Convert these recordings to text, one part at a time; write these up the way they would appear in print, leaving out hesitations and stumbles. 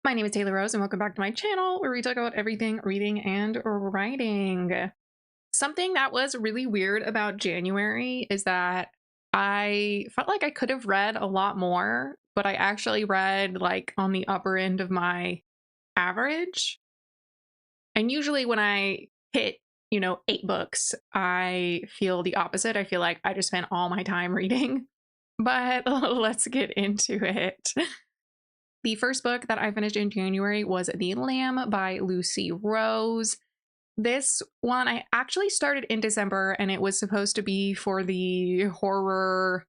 My name is Taylor Rose, and welcome back to my channel where we talk about everything reading and writing. Something that was really weird about January is that I felt like I could have read a lot more, but I actually read like on the upper end of my average. And usually when I hit, 8 books, I feel the opposite. I feel like I just spent all my time reading. But let's get into it. The first book that I finished in January was The Lamb by Lucy Rose. This one I actually started in December, and it was supposed to be for the horror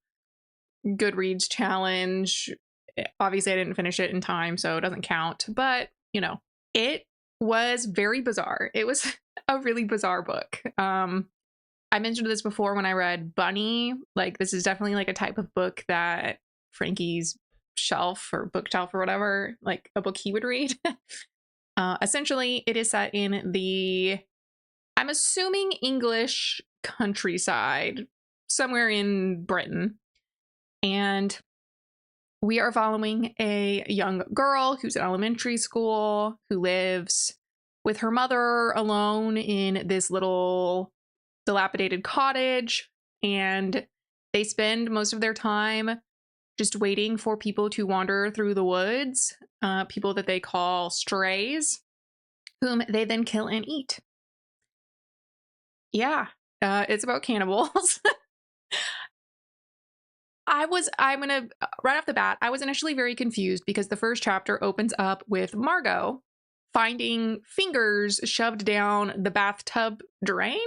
Goodreads challenge. Obviously, I didn't finish it in time, so it doesn't count. But, it was very bizarre. It was a really bizarre book. I mentioned this before when I read Bunny. Like, this is definitely like a type of book that Frankie's shelf or bookshelf or whatever, like a book he would read. Essentially, it is set in the, I'm assuming, English countryside, somewhere in Britain. And we are following a young girl who's in elementary school who lives with her mother alone in this little dilapidated cottage. And they spend most of their time just waiting for people to wander through the woods, people that they call strays, whom they then kill and eat. Yeah, it's about cannibals. I'm gonna, right off the bat, I was initially very confused because the first chapter opens up with Margot finding fingers shoved down the bathtub drain.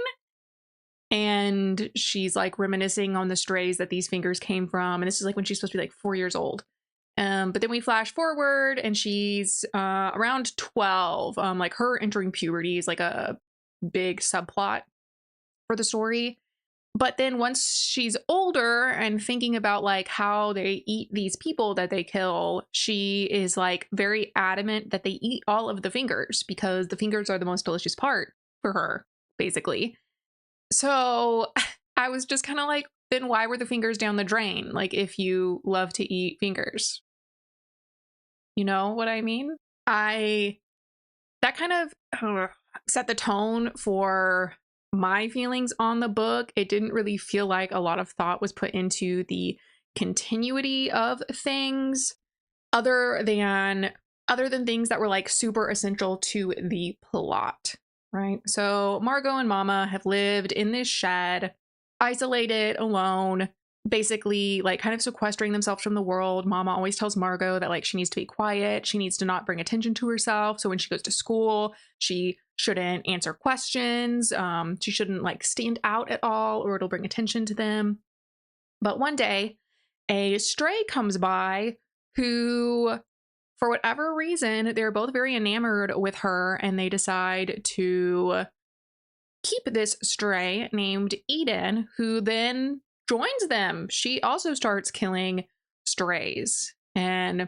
And she's like reminiscing on the strays that these fingers came from. And this is like when she's supposed to be like 4 years old. But then we flash forward and she's around 12. Like her entering puberty is like a big subplot for the story. But then once she's older and thinking about like how they eat these people that they kill, she is like very adamant that they eat all of the fingers because the fingers are the most delicious part for her, basically. So I was just kind of like, then why were the fingers down the drain? Like, if you love to eat fingers, you know what I mean? That kind of set the tone for my feelings on the book. It didn't really feel like a lot of thought was put into the continuity of things other than things that were like super essential to the plot. Right. So Margot and Mama have lived in this shed, isolated, alone, basically like kind of sequestering themselves from the world. Mama always tells Margot that like she needs to be quiet. She needs to not bring attention to herself. So when she goes to school, she shouldn't answer questions. She shouldn't like stand out at all or it'll bring attention to them. But one day a stray comes by who, for whatever reason, they're both very enamored with her and they decide to keep this stray named Eden, who then joins them. She also starts killing strays. And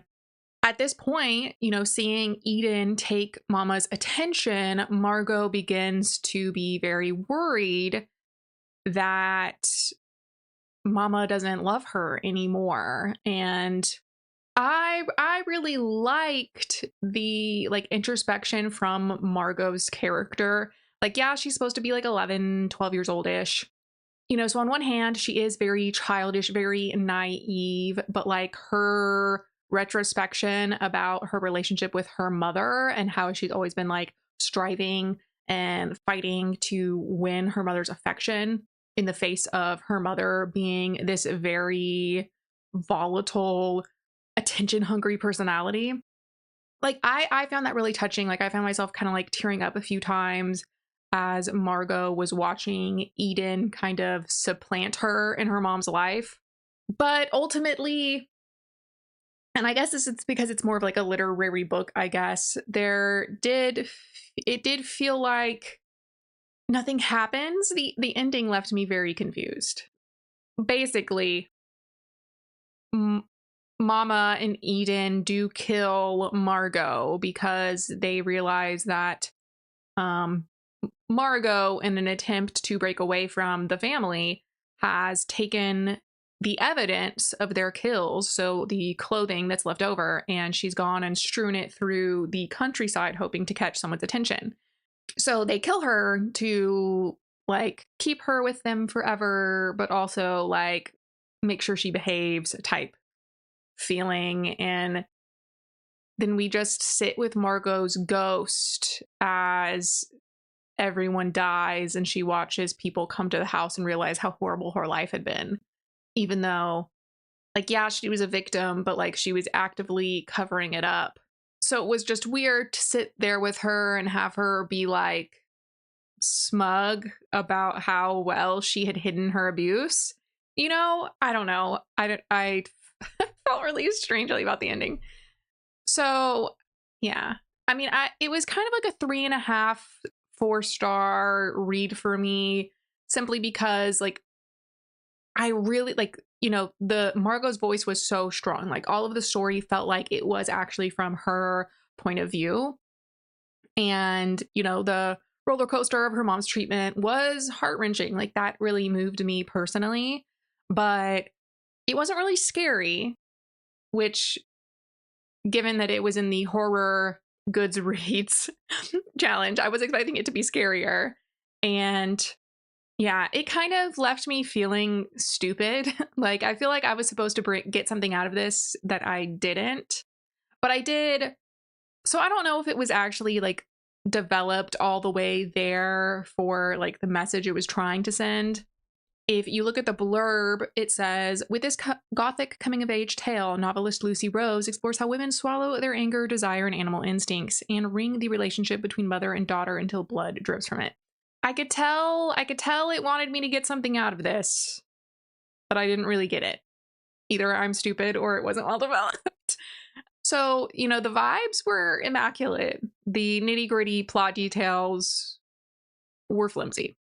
at this point, seeing Eden take Mama's attention, Margot begins to be very worried that Mama doesn't love her anymore. And I really liked the like introspection from Margot's character. Like, yeah, she's supposed to be like 11, 12 years old-ish. So on one hand, she is very childish, very naive, but like her retrospection about her relationship with her mother and how she's always been like striving and fighting to win her mother's affection in the face of her mother being this very volatile, attention hungry personality. Like I found that really touching. Like I found myself kind of like tearing up a few times as Margot was watching Eden kind of supplant her in her mom's life. But ultimately, and I guess this is because it's more of like a literary book, I guess, it did feel like nothing happens. The ending left me very confused. Basically, Mama and Eden do kill Margot because they realize that Margot, in an attempt to break away from the family, has taken the evidence of their kills, so the clothing that's left over, and she's gone and strewn it through the countryside hoping to catch someone's attention. So they kill her to like keep her with them forever, but also like make sure she behaves type feeling. And then we just sit with Margot's ghost as everyone dies and she watches people come to the house and realize how horrible her life had been. Even though, like, yeah, she was a victim, but like she was actively covering it up. So it was just weird to sit there with her and have her be like smug about how well she had hidden her abuse. You know, I don't know. I felt really strangely about the ending. So yeah, I mean, it was kind of like a 3.5, 4-star read for me, simply because like I really like, you know, the Margot's voice was so strong. Like all of the story felt like it was actually from her point of view. And, you know, the roller coaster of her mom's treatment was heart-wrenching. Like that really moved me personally, but it wasn't really scary, which, given that it was in the horror Goodreads challenge, I was expecting it to be scarier. And yeah, it kind of left me feeling stupid. Like I feel like I was supposed to get something out of this that I didn't, but I did. So I don't know if it was actually like developed all the way there for like the message it was trying to send. If you look at the blurb, it says, with this gothic coming-of-age tale, novelist Lucy Rose explores how women swallow their anger, desire, and animal instincts and wring the relationship between mother and daughter until blood drips from it. I could tell it wanted me to get something out of this, but I didn't really get it. Either I'm stupid or it wasn't well developed. So, you know, the vibes were immaculate. The nitty-gritty plot details were flimsy.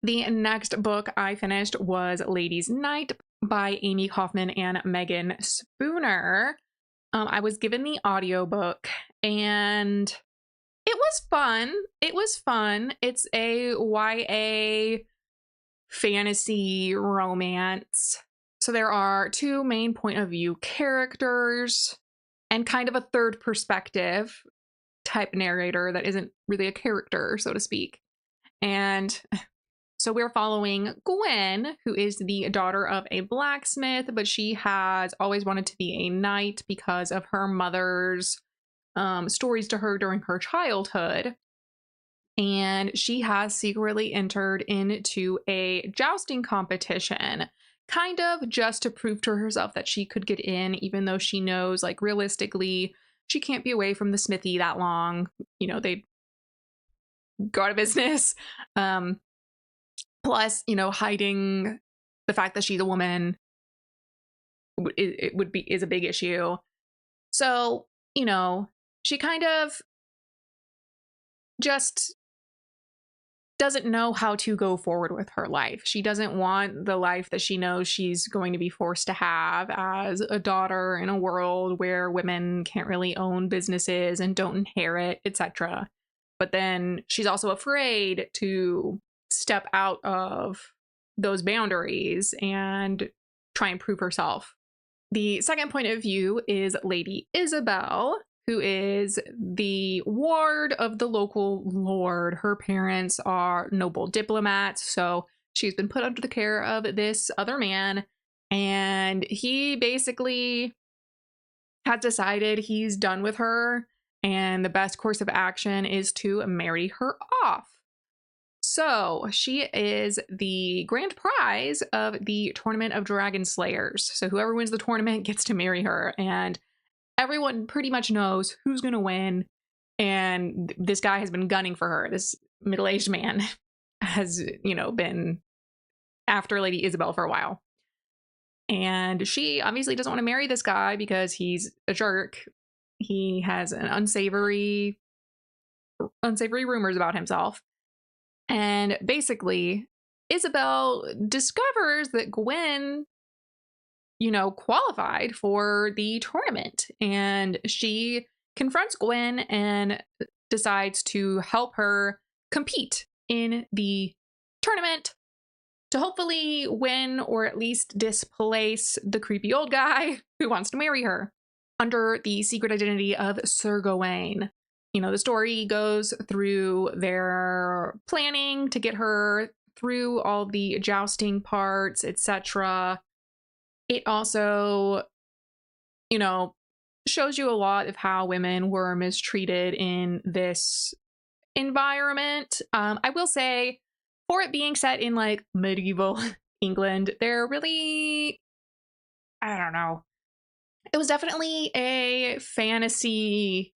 The next book I finished was Ladies' Night by Amy Kaufman and Megan Spooner. I was given the audiobook and it was fun. It's a YA fantasy romance. So there are 2 main point of view characters and kind of a third perspective type narrator that isn't really a character, so to speak. And so we're following Gwen, who is the daughter of a blacksmith, but she has always wanted to be a knight because of her mother's stories to her during her childhood. And she has secretly entered into a jousting competition, kind of just to prove to herself that she could get in, even though she knows, like, realistically, she can't be away from the smithy that long. You know, they go out of business. Plus, you know, hiding the fact that she's a woman is a big issue. So, you know, she kind of just doesn't know how to go forward with her life. She doesn't want the life that she knows she's going to be forced to have as a daughter in a world where women can't really own businesses and don't inherit, etc. But then she's also afraid to step out of those boundaries and try and prove herself. The second point of view is Lady Isabel, who is the ward of the local lord. Her parents are noble diplomats, so she's been put under the care of this other man, and he basically has decided he's done with her, and the best course of action is to marry her off. So she is the grand prize of the Tournament of Dragon Slayers. So whoever wins the tournament gets to marry her, and everyone pretty much knows who's going to win. And this guy has been gunning for her. This middle-aged man has, you know, been after Lady Isabel for a while. And she obviously doesn't want to marry this guy because he's a jerk. He has an unsavory rumors about himself. And basically, Isabel discovers that Gwen, you know, qualified for the tournament. And she confronts Gwen and decides to help her compete in the tournament to hopefully win or at least displace the creepy old guy who wants to marry her under the secret identity of Sir Gawain. You know, the story goes through their planning to get her through all the jousting parts, etc. It also, you know, shows you a lot of how women were mistreated in this environment. I will say, for it being set in like medieval England, they're really, I don't know. It was definitely a fantasy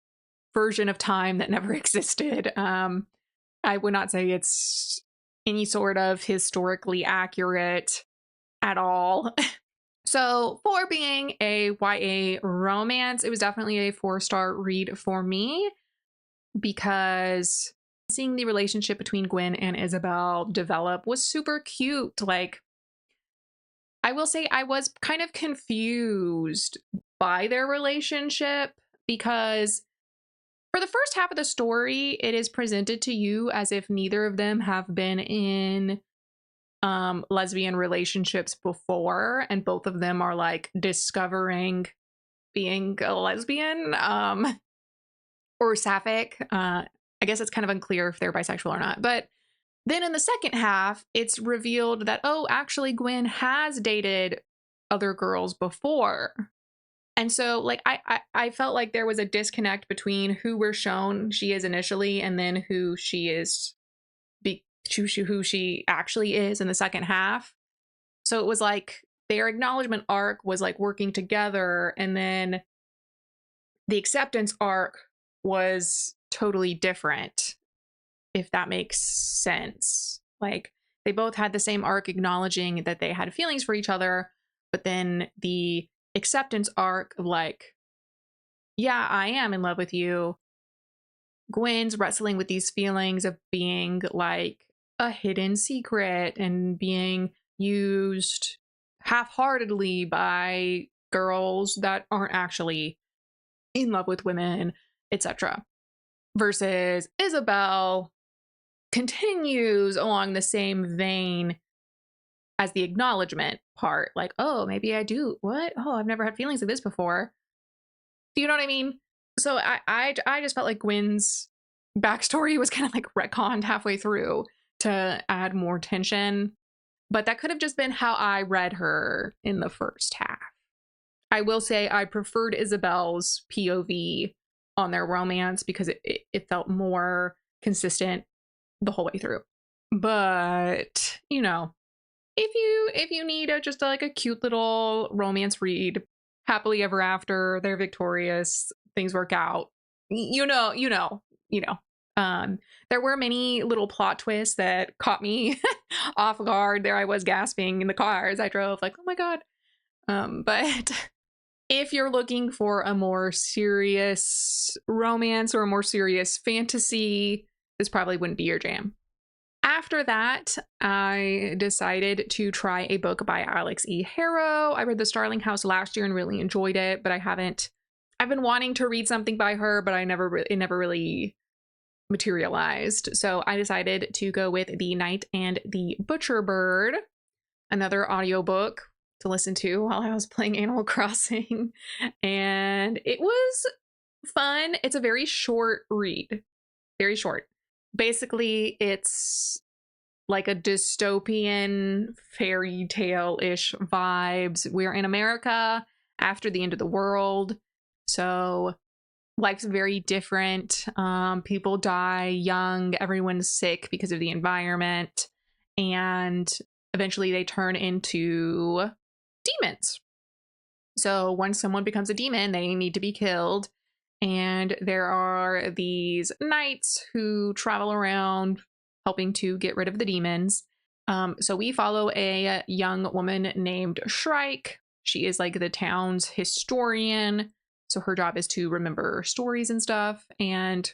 version of time that never existed. I would not say it's any sort of historically accurate at all. So, for being a YA romance, it was definitely a 4-star read for me because seeing the relationship between Gwen and Isabel develop was super cute. Like, I will say I was kind of confused by their relationship because for the first half of the story, it is presented to you as if neither of them have been in lesbian relationships before, and both of them are like discovering being a lesbian or sapphic. I guess it's kind of unclear if they're bisexual or not. But then in the second half, it's revealed that, oh, actually, Gwen has dated other girls before. And so, like, I felt like there was a disconnect between who we're shown she is initially and then who she is, who she actually is in the second half. So it was like their acknowledgement arc was like working together, and then the acceptance arc was totally different, if that makes sense. Like, they both had the same arc acknowledging that they had feelings for each other, but then the acceptance arc of like, yeah, I am in love with you. Gwen's wrestling with these feelings of being like a hidden secret and being used half-heartedly by girls that aren't actually in love with women, etc. Versus Isabel continues along the same vein as the acknowledgement part. Like, oh, maybe I do. What? Oh, I've never had feelings like this before. Do you know what I mean? So I just felt like Gwen's backstory was kind of like retconned halfway through to add more tension. But that could have just been how I read her in the first half. I will say I preferred Isabel's POV on their romance because it felt more consistent the whole way through. But, you know, if you need just like a cute little romance read, happily ever after, they're victorious, things work out. You know. There were many little plot twists that caught me off guard. There I was gasping in the car as I drove, like, oh my God. But if you're looking for a more serious romance or a more serious fantasy, this probably wouldn't be your jam. After that, I decided to try a book by Alex E. Harrow. I read The Starling House last year and really enjoyed it, but I've been wanting to read something by her, but it never really materialized. So I decided to go with The Knight and the Butcher Bird, another audiobook to listen to while I was playing Animal Crossing. And it was fun. It's a very short read. Very short. Basically, it's like a dystopian fairy tale-ish vibes. We're in America after the end of the world. So life's very different. People die young. Everyone's sick because of the environment. And eventually they turn into demons. So once someone becomes a demon, they need to be killed. And there are these knights who travel around helping to get rid of the demons. So we follow a young woman named Shrike. She is like the town's historian. So her job is to remember stories and stuff. And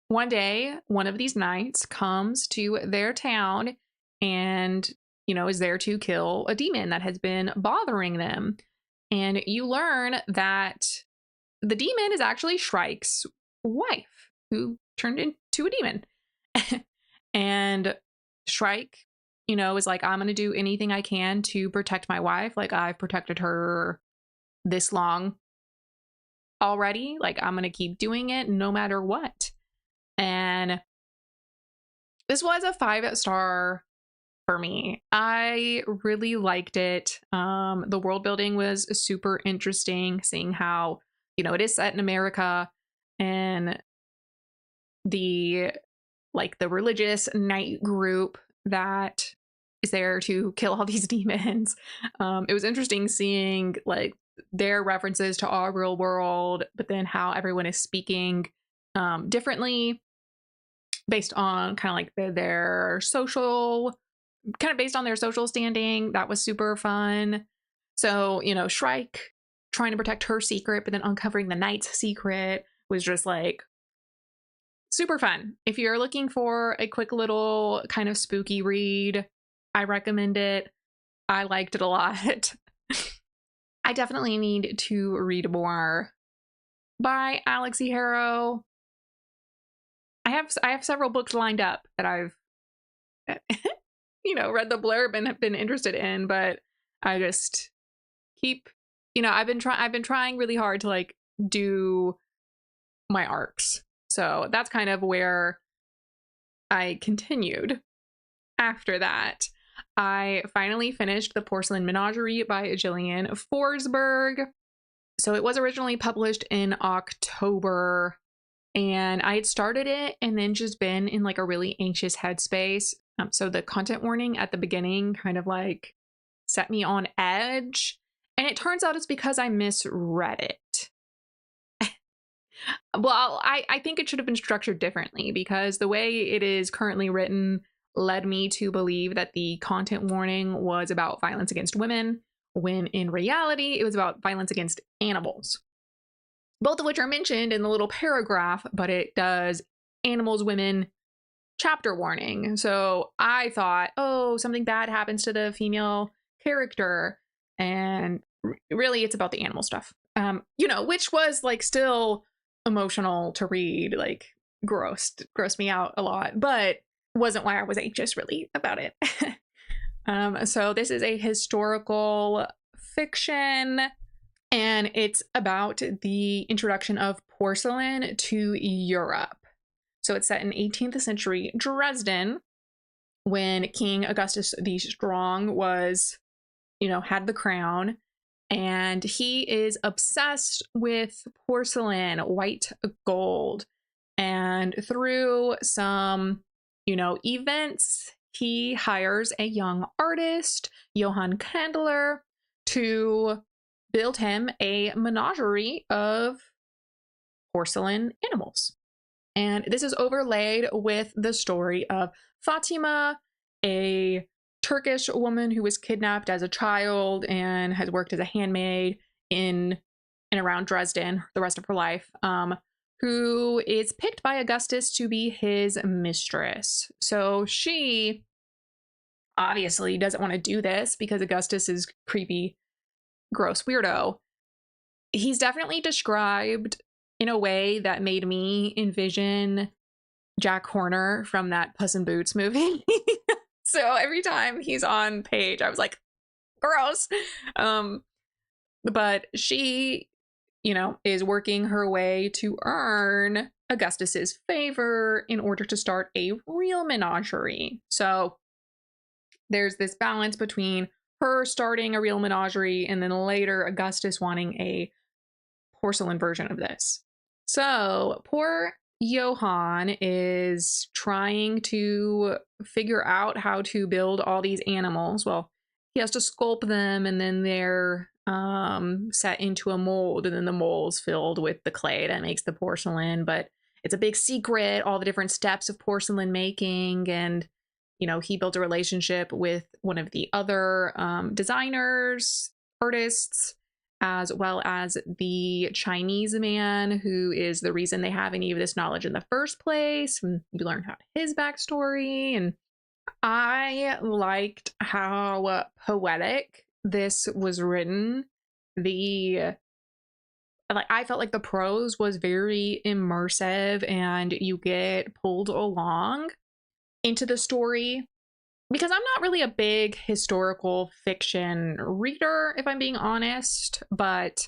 one day, one of these knights comes to their town and, you know, is there to kill a demon that has been bothering them. And you learn that the demon is actually Shrike's wife, who turned into a demon. And Shrike, you know, is like, I'm going to do anything I can to protect my wife. Like, I've protected her this long already. Like, I'm going to keep doing it no matter what. And this was a 5-star for me. I really liked it. The world building was super interesting, seeing how, you know, it is set in America, and the the religious night group that is there to kill all these demons. It was interesting seeing like their references to our real world, but then how everyone is speaking differently based on kind of like their social, kind of based on their social standing. That was super fun. So, you know, Shrike trying to protect her secret, but then uncovering the knight's secret was just like super fun. If you're looking for a quick little kind of spooky read, I recommend it. I liked it a lot. I definitely need to read more by Alex E. Harrow. I have several books lined up that I've you know, read the blurb and have been interested in, but I just keep, you know, I've been trying really hard to like do my arcs. So that's kind of where I continued. After that, I finally finished The Porcelain Menagerie by Gillian Forsberg. So it was originally published in October, and I had started it and then just been in like a really anxious headspace. So the content warning at the beginning kind of like set me on edge. And it turns out it's because I misread it. Well, I think it should have been structured differently, because the way it is currently written led me to believe that the content warning was about violence against women, when in reality, it was about violence against animals. Both of which are mentioned in the little paragraph, but it does animals, women, chapter warning. So I thought, oh, something bad happens to the female character. And really, it's about the animal stuff. You know, which was like still emotional to read, like grossed me out a lot, but wasn't why I was anxious really about it. So this is a historical fiction, and it's about the introduction of porcelain to Europe. So it's set in 18th century Dresden, when King Augustus the Strong was, you know, had the crown, and he is obsessed with porcelain, white gold. And through some, you know, events, he hires a young artist, Johann Candler, to build him a menagerie of porcelain animals. And this is overlaid with the story of Fatima, a Turkish woman who was kidnapped as a child and has worked as a handmaid in and around Dresden the rest of her life, who is picked by Augustus to be his mistress. So she obviously doesn't want to do this because Augustus is creepy, gross weirdo. He's definitely described in a way that made me envision Jack Horner from that Puss in Boots movie. So every time he's on page, I was like, gross. But she, you know, is working her way to earn Augustus's favor in order to start a real menagerie. So there's this balance between her starting a real menagerie and then later Augustus wanting a porcelain version of this. So poor Johann is trying to figure out how to build all these animals. Well, he has to sculpt them, and then they're set into a mold, and then the mold's filled with the clay that makes the porcelain. But it's a big secret, all the different steps of porcelain making. And, you know, he built a relationship with one of the other designers, artists, as well as the Chinese man who is the reason they have any of this knowledge in the first place. And you learn about his backstory. And I liked how poetic this was written. I felt like the prose was very immersive, and you get pulled along into the story because I'm not really a big historical fiction reader, if I'm being honest, but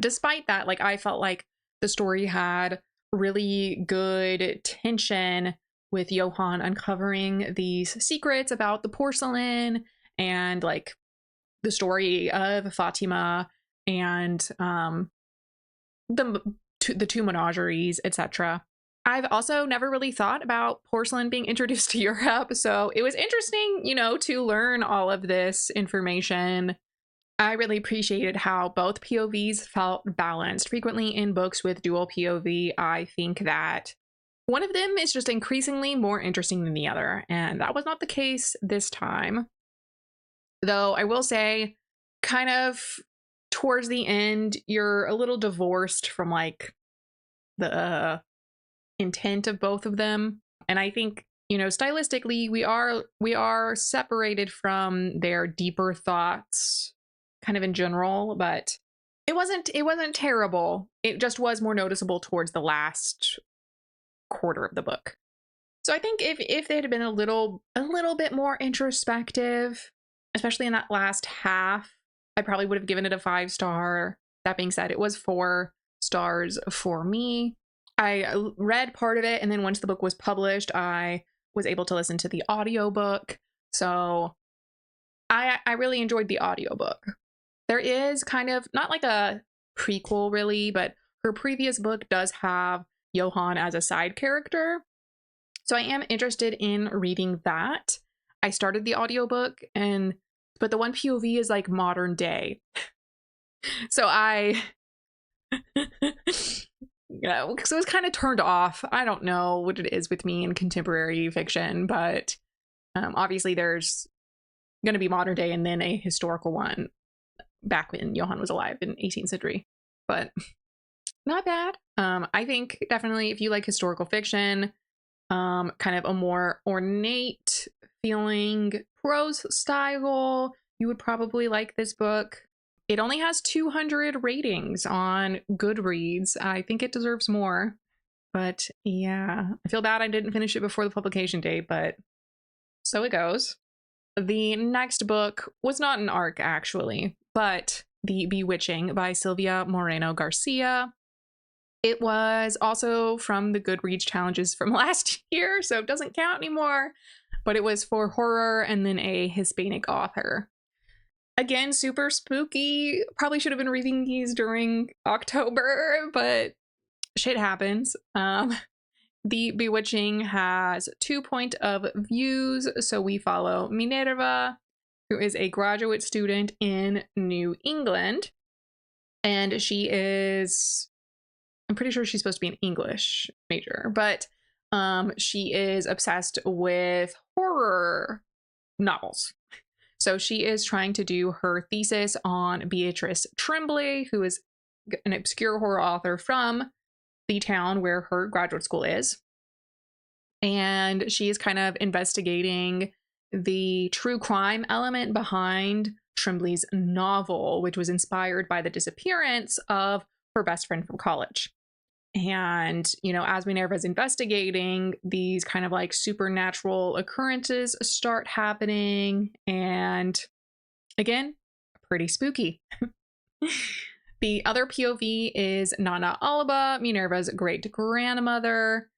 despite that, like, I felt like the story had really good tension with Johann uncovering these secrets about the porcelain and like the story of Fatima and the the two menageries, etc. I've also never really thought about porcelain being introduced to Europe, so it was interesting, to learn all of this information. I really appreciated how both POVs felt balanced. Frequently in books with dual POV, I think that one of them is just increasingly more interesting than the other, and that was not the case this time. Though I will say, kind of towards the end, you're a little divorced from like the intent of both of them. And I think, stylistically, we are separated from their deeper thoughts kind of in general, but it wasn't terrible. It just was more noticeable towards the last quarter of the book. So I think if they had been a little bit more introspective, especially in that last half, I probably would have given it a 5-star. That being said, it was 4 stars for me. I read part of it, and then once the book was published, I was able to listen to the audiobook. So I really enjoyed the audiobook. There is kind of not like a prequel really, but her previous book does have Johann as a side character. So I am interested in reading that. I started the audiobook but the one POV is like modern day. So I yeah, because it was kind of turned off. I don't know what it is with me in contemporary fiction, but obviously there's going to be modern day and then a historical one back when Johann was alive in 18th century. But not bad. I think definitely if you like historical fiction, kind of a more ornate feeling prose style, you would probably like this book. It only has 200 ratings on Goodreads. I think it deserves more. But yeah, I feel bad I didn't finish it before the publication date, but so it goes. The next book was not an arc, actually, but The Bewitching by Silvia Moreno Garcia. It was also from the Goodreads challenges from last year, so it doesn't count anymore, but it was for horror and then a Hispanic author. Again, super spooky. Probably should have been reading these during October, but shit happens. The Bewitching has 2 point of views, so we follow Minerva, who is a graduate student in New England, and she is, I'm pretty sure she's supposed to be an English major, but she is obsessed with horror novels. So she is trying to do her thesis on Beatrice Tremblay, who is an obscure horror author from the town where her graduate school is. And she is kind of investigating the true crime element behind Tremblay's novel, which was inspired by the disappearance of her best friend from college. And, as Minerva's investigating, these kind of like supernatural occurrences start happening. And again, pretty spooky. The other POV is Nana Alba, Minerva's great grandmother,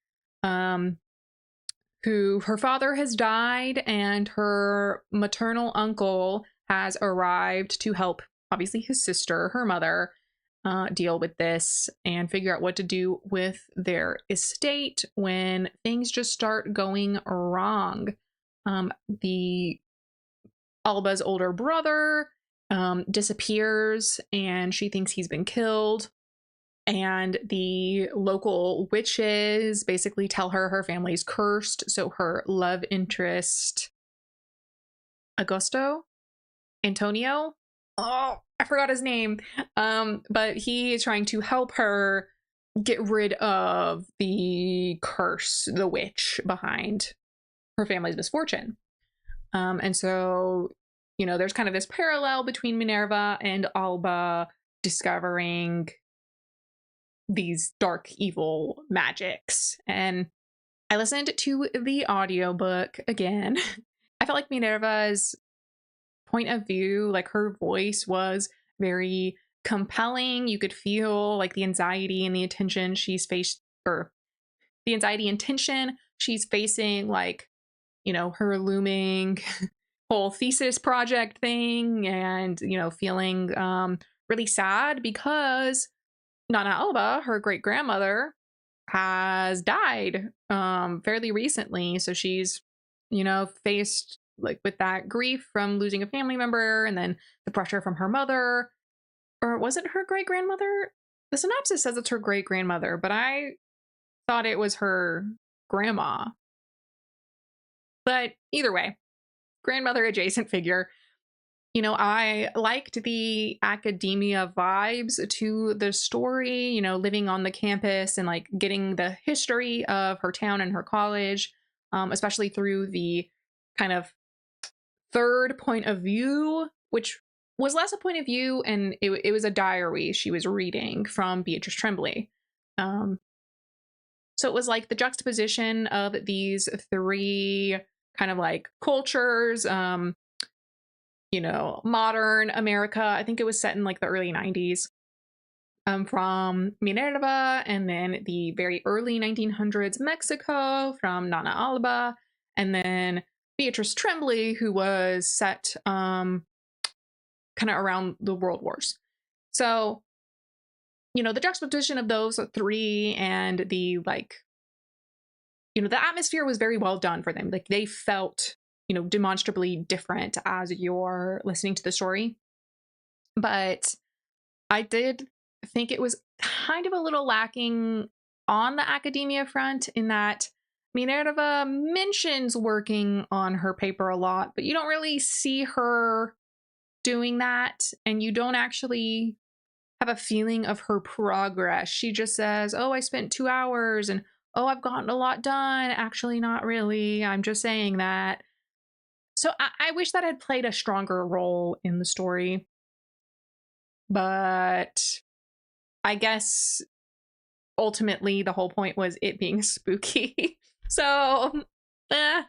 who her father has died and her maternal uncle has arrived to help, obviously, his sister, her mother, deal with this and figure out what to do with their estate when things just start going wrong. The Alba's older brother disappears and she thinks he's been killed. And the local witches basically tell her her family's cursed. So her love interest, Antonio, oh, I forgot his name. But he is trying to help her get rid of the curse, the witch behind her family's misfortune. And so, there's kind of this parallel between Minerva and Alba discovering these dark, evil magics. And I listened to the audiobook again. I felt like Minerva's point of view, like her voice was very compelling. You could feel like the anxiety and the attention she's faced, or the anxiety and tension she's facing, like, you know, her looming whole thesis project thing, and, you know, feeling really sad because Nana Alba, her great grandmother, has died fairly recently. So she's, you know, faced like with that grief from losing a family member, and then the pressure from her mother. Or was it her great grandmother? The synopsis says it's her great grandmother, but I thought it was her grandma. But either way, grandmother adjacent figure. You know, I liked the academia vibes to the story, you know, living on the campus and like getting the history of her town and her college, especially through the kind of third point of view, which was less a point of view, and it was a diary she was reading from Beatrice Tremblay. So it was like the juxtaposition of these three kind of like cultures, you know, modern America. I think it was set in like the early 90s, from Minerva, and then the very early 1900s Mexico from Nana Alba, and then Beatrice Tremblay, who was set kind of around the World Wars. So, you know, the juxtaposition of those three and the like, you know, the atmosphere was very well done for them. Like they felt, you know, demonstrably different as you're listening to the story. But I did think it was kind of a little lacking on the academia front, in that Minerva mentions working on her paper a lot, but you don't really see her doing that, and you don't actually have a feeling of her progress. She just says, "Oh, I spent 2 hours," and "Oh, I've gotten a lot done." Actually, not really. I'm just saying that. So I wish that had played a stronger role in the story. But I guess ultimately the whole point was it being spooky. So, eh.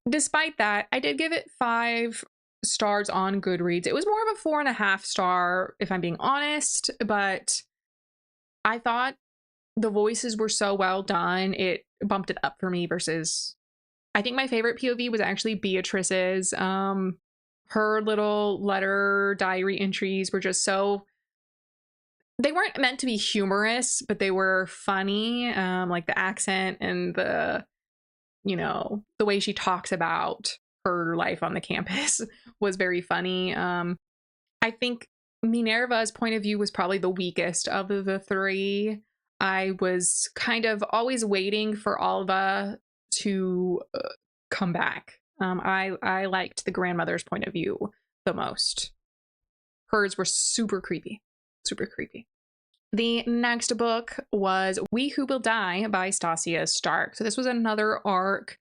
Despite that, I did give it 5 stars on Goodreads. It was more of a 4.5 star, if I'm being honest, but I thought the voices were so well done, it bumped it up for me. Versus, I think my favorite POV was actually Beatrice's. Her little letter diary entries were just so, they weren't meant to be humorous, but they were funny. Like the accent and the, you know, the way she talks about her life on the campus was very funny. I think Minerva's point of view was probably the weakest of the three. I was kind of always waiting for Alva to come back. I liked the grandmother's point of view the most. Hers were super creepy, super creepy. The next book was We Who Will Die by Stasia Stark. So this was another arc.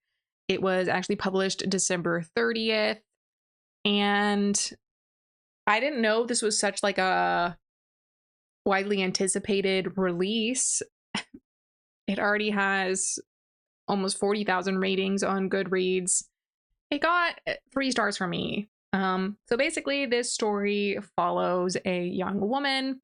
It was actually published December 30th. And I didn't know this was such like a widely anticipated release. It already has almost 40,000 ratings on Goodreads. It got 3 stars from me. So basically this story follows a young woman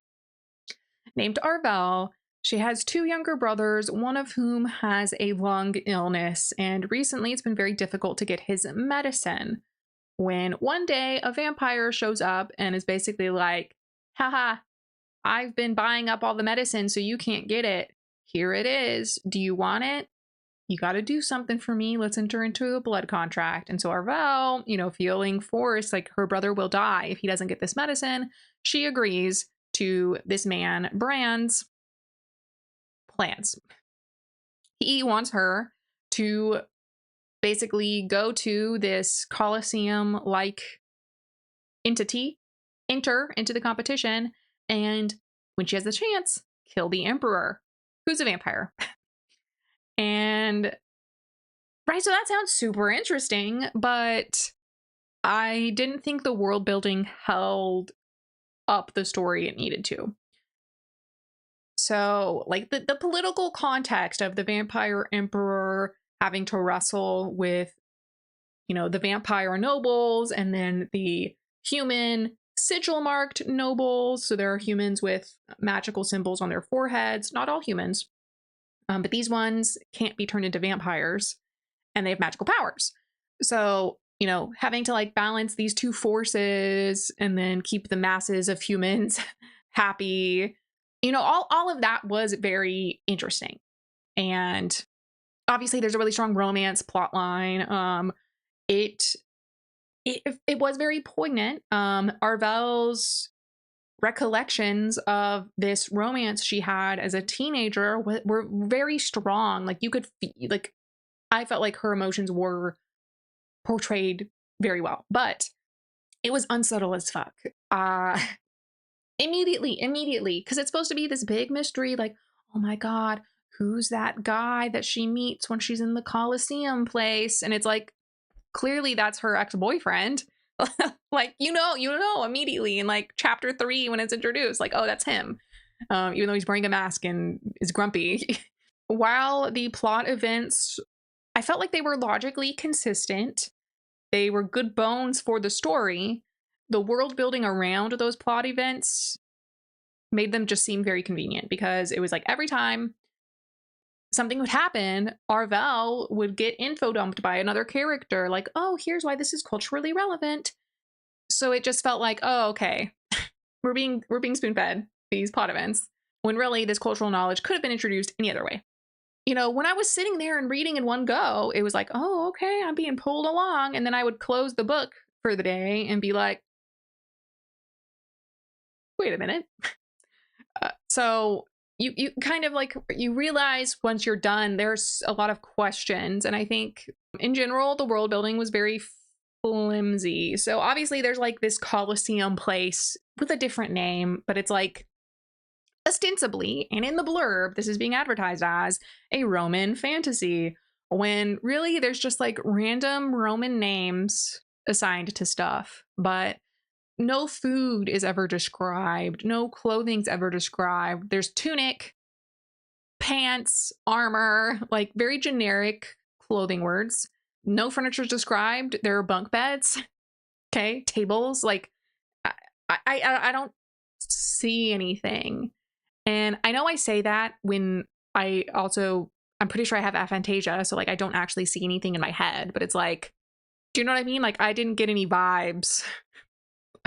named Arvel. She has 2 younger brothers, one of whom has a lung illness, and recently it's been very difficult to get his medicine. When one day a vampire shows up and is basically like, "Haha, I've been buying up all the medicine so you can't get it. Here it is. Do you want it? You got to do something for me. Let's enter into a blood contract." And so Arvel, you know, feeling forced, like her brother will die if he doesn't get this medicine, she agrees to this man, Brand's plans. He wants her to basically go to this Colosseum like entity, enter into the competition, and when she has the chance, kill the emperor, who's a vampire. And right, so that sounds super interesting, but I didn't think the world building held up the story it needed to. So, like the political context of the vampire emperor having to wrestle with, you know, the vampire nobles and then the human sigil marked nobles. So there are humans with magical symbols on their foreheads, not all humans, but these ones can't be turned into vampires and they have magical powers. So, you know, having to like balance these two forces and then keep the masses of humans happy, you know, all of that was very interesting. And obviously there's a really strong romance plot line. It was very poignant. Arvel's recollections of this romance she had as a teenager were very strong. Like you could feel, like I felt like her emotions were portrayed very well, but it was unsubtle as fuck. Immediately, because it's supposed to be this big mystery, like, oh my god, who's that guy that she meets when she's in the Coliseum place? And it's like, clearly that's her ex-boyfriend. Like, you know immediately in like chapter 3 when it's introduced, like, oh, that's him. Even though he's wearing a mask and is grumpy. While the plot events, I felt like they were logically consistent. They were good bones for the story. The world building around those plot events made them just seem very convenient, because it was like every time something would happen, Arvel would get info dumped by another character, like, oh, here's why this is culturally relevant. So it just felt like, oh, okay, we're being spoon-fed these plot events, when really this cultural knowledge could have been introduced any other way. You know, when I was sitting there and reading in one go, it was like, oh, okay, I'm being pulled along. And then I would close the book for the day and be like, wait a minute. So you kind of like, you realize once you're done, there's a lot of questions. And I think in general, the world building was very flimsy. So obviously there's like this Coliseum place with a different name, but it's like, ostensibly, and in the blurb, this is being advertised as a Roman fantasy, when really there's just like random Roman names assigned to stuff, but no food is ever described, no clothing's ever described. There's tunic, pants, armor, like very generic clothing words. No furniture's described. There are bunk beds, okay, tables. Like I don't see anything. And I know I say that when I'm pretty sure I have aphantasia, so like I don't actually see anything in my head, but it's like, do you know what I mean? Like I didn't get any vibes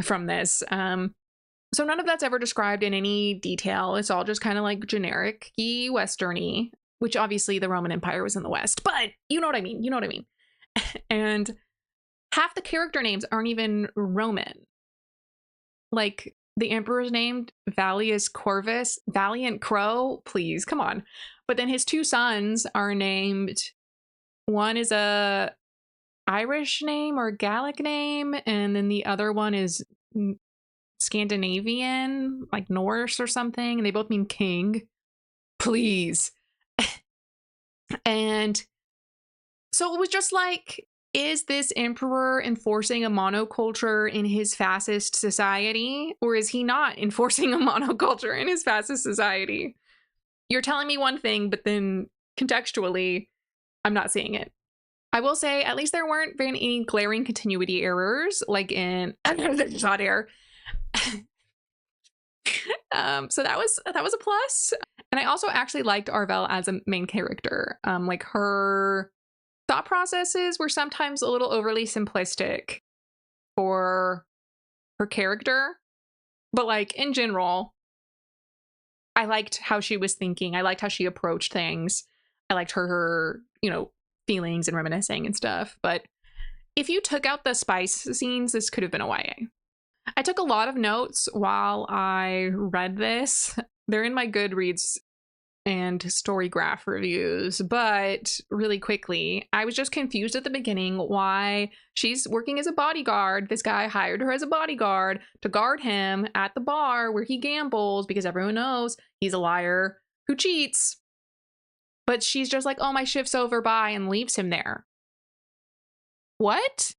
from this. So none of that's ever described in any detail. It's all just kind of like generic-y, Western-y, which obviously the Roman Empire was in the West, but you know what I mean? You know what I mean? And half the character names aren't even Roman. Like, the emperor's named Vallius Corvus, Valiant Crow, please, come on. But then his two sons are named, one is a Irish name or Gallic name, and then the other one is Scandinavian, like Norse or something, and they both mean king. Please. And so it was just like, is this emperor enforcing a monoculture in his fascist society? Or is he not enforcing a monoculture in his fascist society? You're telling me one thing, but then contextually, I'm not seeing it. I will say, at least there weren't any glaring continuity errors, like in Hot Air. So that was a plus. And I also actually liked Arvel as a main character. Like her thought processes were sometimes a little overly simplistic for her character, but like in general, I liked how she was thinking. I liked how she approached things. I liked her, you know, feelings and reminiscing and stuff. But if you took out the spice scenes, this could have been a YA. I took a lot of notes while I read this. They're in my Goodreads and Storygraph reviews, but really quickly, I was just confused at the beginning why she's working as a bodyguard. This guy hired her as a bodyguard to guard him at the bar where he gambles, because everyone knows he's a liar who cheats. But she's just like, oh, my shift's over, bye, and leaves him there. What?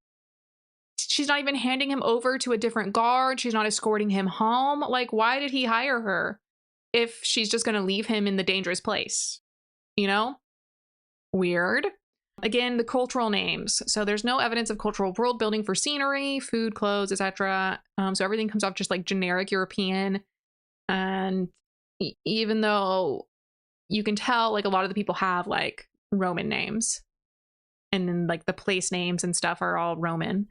She's not even handing him over to a different guard. She's not escorting him home. Like, why did he hire her if she's just going to leave him in the dangerous place? You know? Weird. Again, the cultural names. So there's no evidence of cultural world building for scenery, food, clothes, etc. So everything comes off just like generic European. And even though you can tell like a lot of the people have like Roman names, and then like the place names and stuff are all Roman.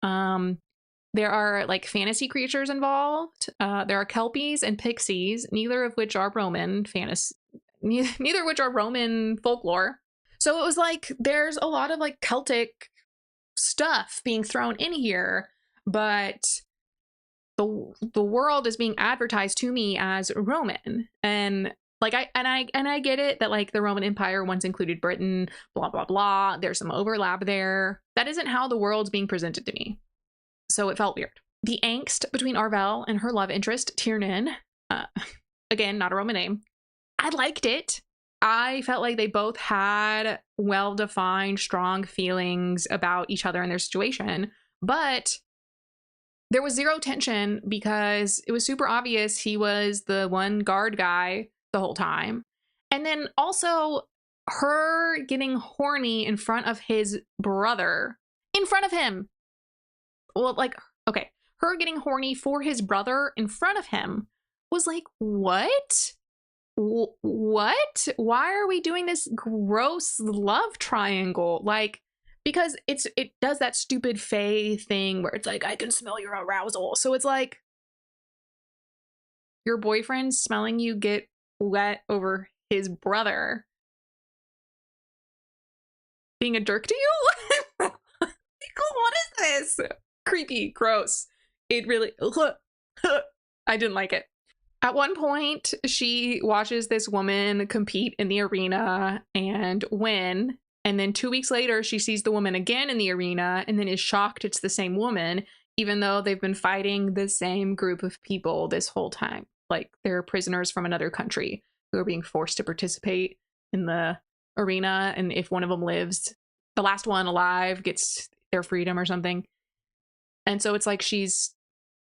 There are like fantasy creatures involved. There are kelpies and pixies, neither of which are Roman fantasy, neither of which are Roman folklore. So it was like there's a lot of like Celtic stuff being thrown in here, but the world is being advertised to me as Roman. And like I get it that like the Roman Empire once included Britain, blah blah blah. There's some overlap there. That isn't how the world's being presented to me. So it felt weird. The angst between Arvel and her love interest, Tiernan, again, not a Roman name. I liked it. I felt like they both had well-defined, strong feelings about each other and their situation, but there was zero tension because it was super obvious he was the one guard guy the whole time. And then also her getting horny in front of his brother, in front of him. Well, like, okay, her getting horny for his brother in front of him was like, what? What? Why are we doing this gross love triangle? Like, because it does that stupid Fae thing where it's like, I can smell your arousal. So it's like your boyfriend smelling you get wet over his brother being a jerk to you? What is this? Creepy, gross. It really, I didn't like it. At one point, she watches this woman compete in the arena and win. And then 2 weeks later, she sees the woman again in the arena and then is shocked it's the same woman, even though they've been fighting the same group of people this whole time. Like they're prisoners from another country who are being forced to participate in the arena. And if one of them lives, the last one alive gets their freedom or something. And so it's like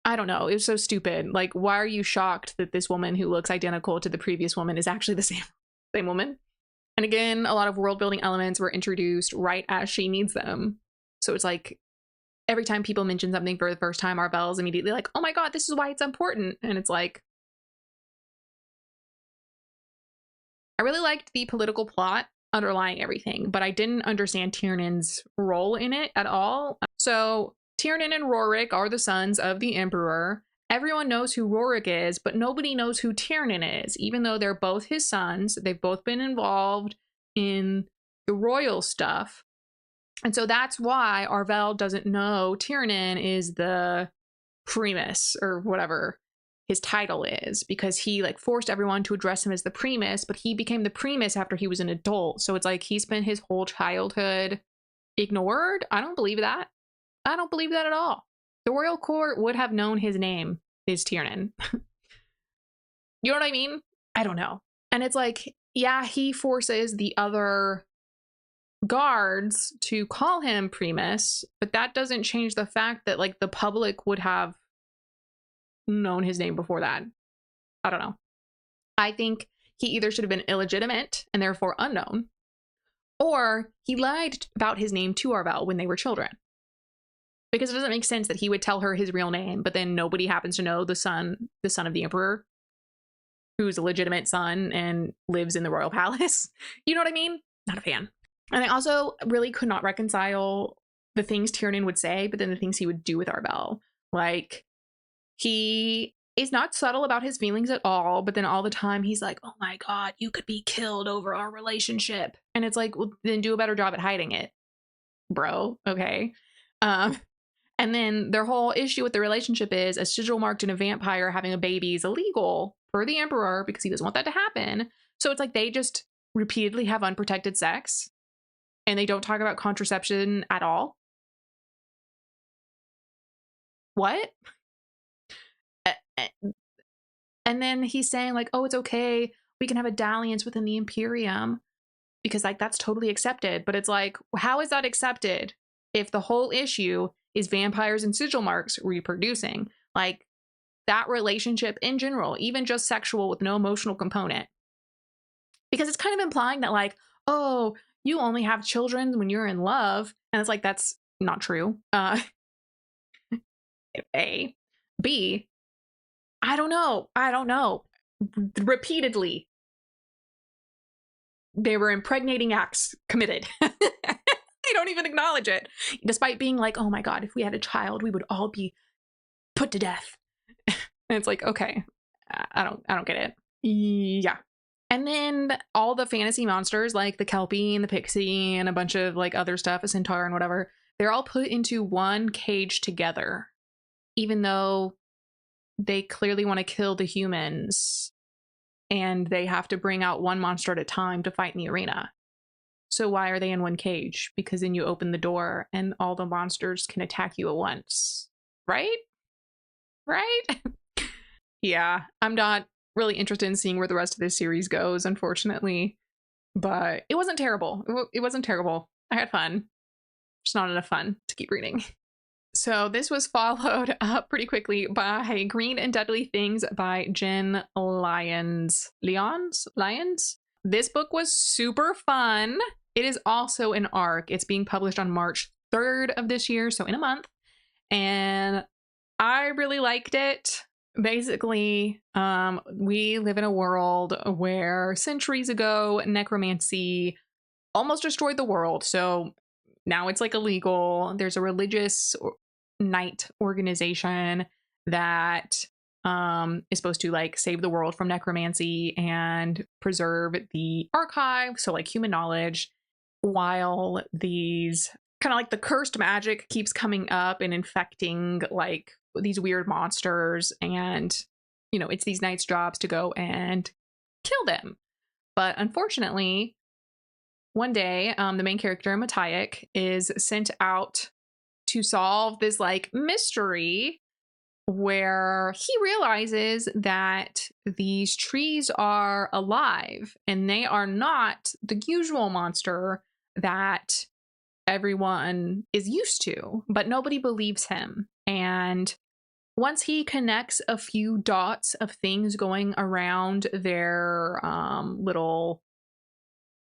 I don't know. It was so stupid. Like, why are you shocked that this woman who looks identical to the previous woman is actually the same woman? And again, a lot of world building elements were introduced right as she needs them. So it's like every time people mention something for the first time, Arbel's immediately like, oh my God, this is why it's important. And it's like, I really liked the political plot underlying everything, but I didn't understand Tiernan's role in it at all. So Tiernan and Rorik are the sons of the Emperor. Everyone knows who Rorik is, but nobody knows who Tiernan is, even though they're both his sons. They've both been involved in the royal stuff. And so that's why Arvel doesn't know Tiernan is the primus or whatever his title is, because he like forced everyone to address him as the primus, but he became the primus after he was an adult. So it's like he spent his whole childhood ignored. I don't believe that. I don't believe that at all. The royal court would have known his name is Tiernan. You know what I mean? I don't know. And it's like, yeah, he forces the other guards to call him primus, but that doesn't change the fact that like the public would have known his name before that. I don't know. I think he either should have been illegitimate and therefore unknown, or he lied about his name to Arvel when they were children. Because it doesn't make sense that he would tell her his real name, but then nobody happens to know the son of the Emperor, who's a legitimate son and lives in the royal palace. You know what I mean? Not a fan. And I also really could not reconcile the things Tiernan would say, but then the things he would do with Arvel. Like, he is not subtle about his feelings at all, but then all the time he's like, oh my God, you could be killed over our relationship. And it's like, well, then do a better job at hiding it, bro. Okay. And then their whole issue with the relationship is a sigil marked in a vampire having a baby is illegal for the Emperor because he doesn't want that to happen. So it's like they just repeatedly have unprotected sex and they don't talk about contraception at all. What? And then he's saying like, oh, it's okay. We can have a dalliance within the Imperium because like that's totally accepted. But it's like, how is that accepted if the whole issue is vampires and sigil marks reproducing? Like that relationship in general, even just sexual with no emotional component. Because it's kind of implying that like, oh, you only have children when you're in love. And it's like, that's not true. A. B. I don't know. I don't know. Repeatedly, they were impregnating acts committed. They don't even acknowledge it, despite being like, oh my God, if we had a child, we would all be put to death. And it's like, okay, I don't get it. Yeah. And then all the fantasy monsters, like the Kelpie and the Pixie and a bunch of like other stuff, a centaur and whatever, they're all put into one cage together, even though they clearly want to kill the humans and they have to bring out one monster at a time to fight in the arena. So why are they in one cage? Because then you open the door and all the monsters can attack you at once. Right? Right? Yeah, I'm not really interested in seeing where the rest of this series goes, unfortunately. But it wasn't terrible. It wasn't terrible. I had fun. Just not enough fun to keep reading. So this was followed up pretty quickly by Green and Deadly Things by Jen Lyons. Lyons? This book was super fun. It is also an arc. It's being published on March 3rd of this year, so in a month. And I really liked it. Basically, we live in a world where centuries ago, necromancy almost destroyed the world. So now it's like illegal. There's a religious knight organization that is supposed to like save the world from necromancy and preserve the archive, so like human knowledge, while these kind of like the cursed magic keeps coming up and infecting like these weird monsters. And you know, it's these knights' jobs to go and kill them. But unfortunately, one day, the main character, Matayek, is sent out to solve this like mystery where he realizes that these trees are alive and they are not the usual monster that everyone is used to, but nobody believes him. And once he connects a few dots of things going around their little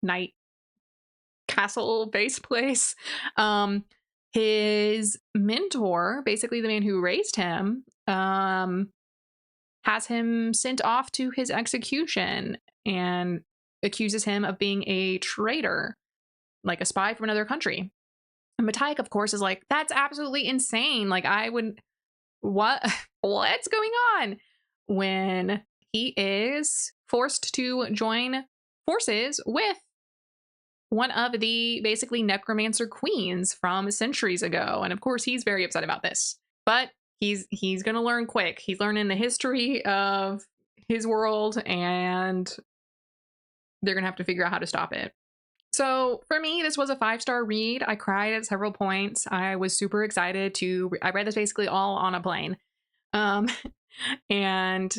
night castle base place, his mentor, basically the man who raised him, has him sent off to his execution and accuses him of being a traitor, like a spy from another country. And Matayek, of course, is like, that's absolutely insane. Like, I would, what's going on? When he is forced to join forces with one of the basically necromancer queens from centuries ago. And of course, he's very upset about this, but he's going to learn quick. He's learning the history of his world and they're going to have to figure out how to stop it. So for me, this was a 5-star read. I cried at several points. I was super excited I read this basically all on a plane. And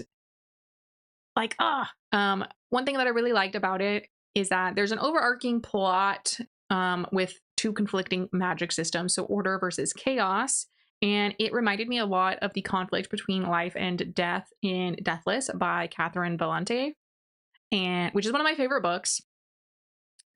like, one thing that I really liked about it is that there's an overarching plot with two conflicting magic systems, so order versus chaos. And it reminded me a lot of the conflict between life and death in Deathless by Catherine Valente, and which is one of my favorite books.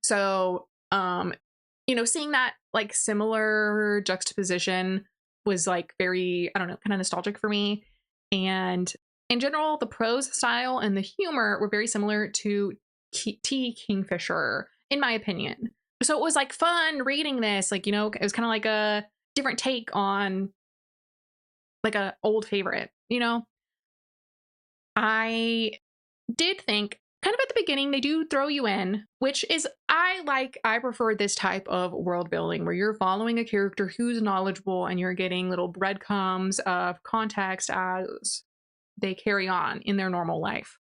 So, you know, seeing that like similar juxtaposition was like very, I don't know, kind of nostalgic for me. And in general, the prose style and the humor were very similar to T. Kingfisher, in my opinion. So it was like fun reading this. Like, you know, it was kind of like a different take on like a old favorite, you know? I did think kind of at the beginning, they do throw you in, which is, I prefer this type of world building where you're following a character who's knowledgeable and you're getting little breadcrumbs of context as they carry on in their normal life.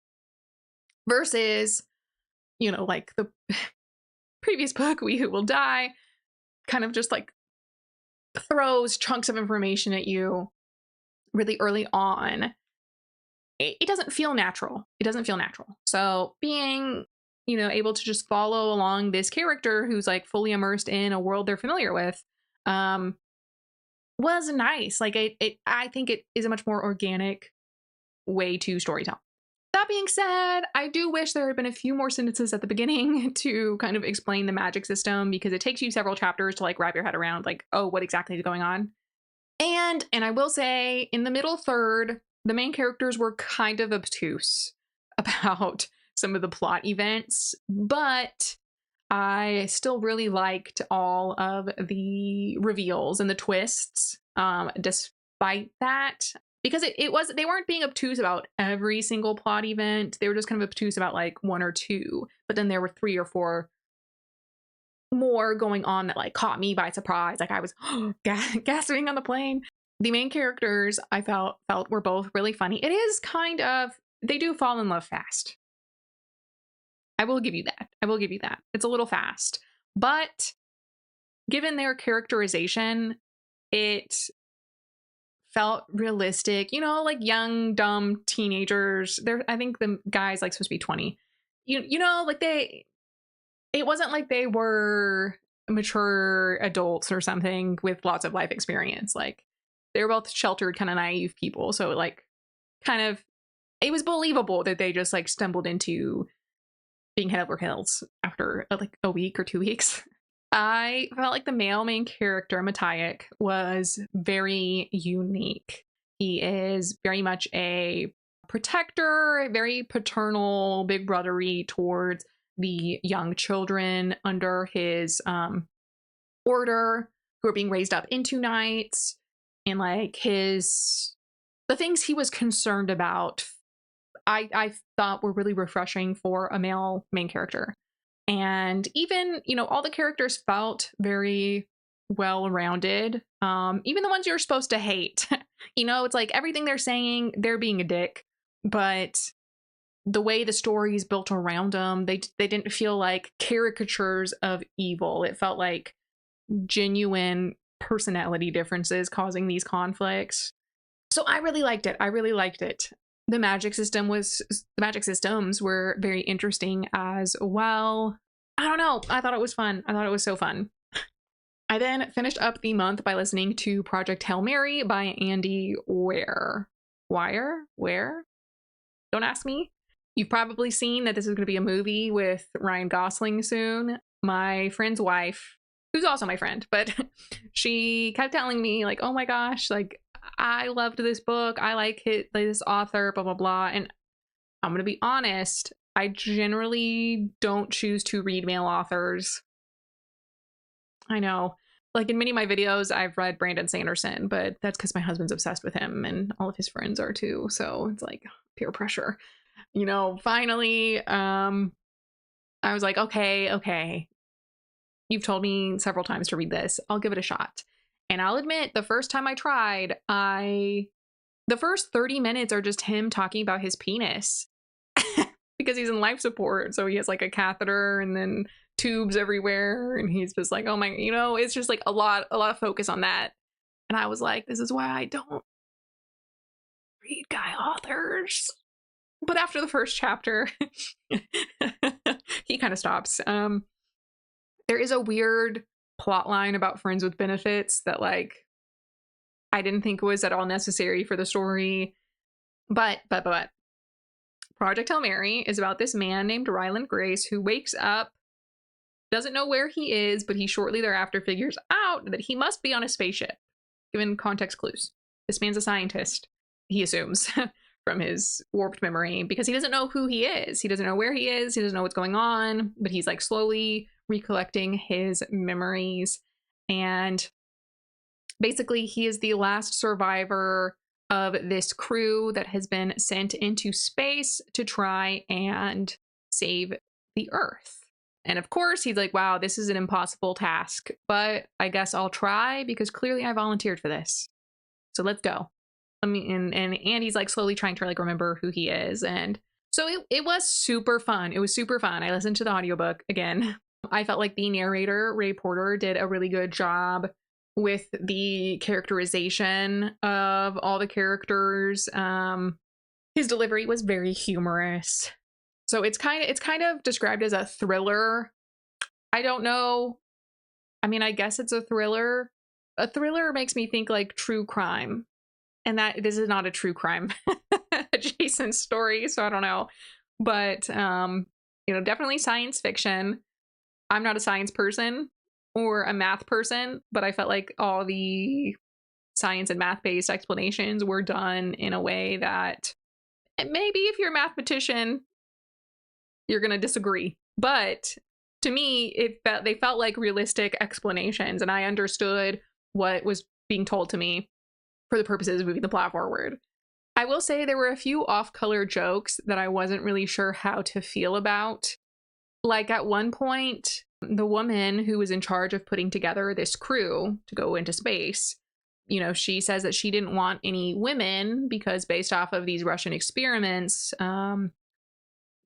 Versus, you know, like the previous book, We Who Will Die, kind of just like throws chunks of information at you really early on. It doesn't feel natural. It doesn't feel natural. So being, you know, able to just follow along this character who's like fully immersed in a world they're familiar with, was nice. Like I think it is a much more organic way to storytell. That being said, I do wish there had been a few more sentences at the beginning to kind of explain the magic system, because it takes you several chapters to like wrap your head around like, oh, what exactly is going on. And I will say, in the middle third, the main characters were kind of obtuse about some of the plot events, but I still really liked all of the reveals and the twists, despite that. Because it was, they weren't being obtuse about every single plot event. They were just kind of obtuse about like one or two. But then there were 3 or 4 more going on that like caught me by surprise. Like I was gasping on the plane. The main characters I felt were both really funny. It is kind of, they do fall in love fast. I will give you that. I will give you that. It's a little fast. But given their characterization, it felt realistic, you know, like young, dumb teenagers. I think the guy's like supposed to be 20. You know, like it wasn't like they were mature adults or something with lots of life experience. Like they were both sheltered, kind of naive people. So like kind of, it was believable that they just like stumbled into being head over heels after like a week or 2 weeks. I felt like the male main character, Matayek, was very unique. He is very much a protector, very paternal, big brothery towards the young children under his order who are being raised up into knights. And like the things he was concerned about, I thought were really refreshing for a male main character. And even, you know, all the characters felt very well-rounded. Even the ones you're supposed to hate. You know, it's like everything they're saying, they're being a dick. But the way the story is built around them, they didn't feel like caricatures of evil. It felt like genuine personality differences causing these conflicts. So I really liked it. I really liked it. The magic systems were very interesting as well. I don't know. I thought it was fun. I thought it was so fun. I then finished up the month by listening to Project Hail Mary by Andy Weir. Where? Don't ask me. You've probably seen that this is going to be a movie with Ryan Gosling soon. My friend's wife, who's also my friend, but she kept telling me like, oh my gosh, like I loved this book. I like this author, blah, blah, blah. And I'm going to be honest, I generally don't choose to read male authors. I know. Like in many of my videos, I've read Brandon Sanderson, but that's because my husband's obsessed with him and all of his friends are too. So it's like peer pressure. You know, finally, I was like, okay. You've told me several times to read this. I'll give it a shot. And I'll admit, the first time I tried, the first 30 minutes are just him talking about his penis because he's in life support. So he has like a catheter and then tubes everywhere. And he's just like, oh my, you know, it's just like a lot of focus on that. And I was like, this is why I don't read guy authors. But after the first chapter, he kind of stops. There is a weird plot line about friends with benefits that like I didn't think was at all necessary for the story. But Project Hail Mary is about this man named Ryland Grace who wakes up, doesn't know where he is, but he shortly thereafter figures out that he must be on a spaceship, given context clues. This man's a scientist, he assumes, from his warped memory, because he doesn't know who he is. He doesn't know where he is. He doesn't know what's going on, but he's like slowly recollecting his memories. And basically, he is the last survivor of this crew that has been sent into space to try and save the Earth. And of course, he's like, wow, this is an impossible task, but I guess I'll try because clearly I volunteered for this. So let's go. I mean, and Andy's like slowly trying to like remember who he is. And so it was super fun. It was super fun. I listened to the audiobook again. I felt like the narrator, Ray Porter, did a really good job with the characterization of all the characters. His delivery was very humorous. So it's kind of described as a thriller. I don't know. I mean, I guess it's a thriller. A thriller makes me think like true crime. And that this is not a true crime. adjacent story, so I don't know. But definitely science fiction. I'm not a science person or a math person, but I felt like all the science and math-based explanations were done in a way that maybe if you're a mathematician, you're going to disagree. But to me, they felt like realistic explanations, and I understood what was being told to me for the purposes of moving the plot forward. I will say there were a few off-color jokes that I wasn't really sure how to feel about. Like at one point, the woman who was in charge of putting together this crew to go into space, she says that she didn't want any women because based off of these Russian experiments,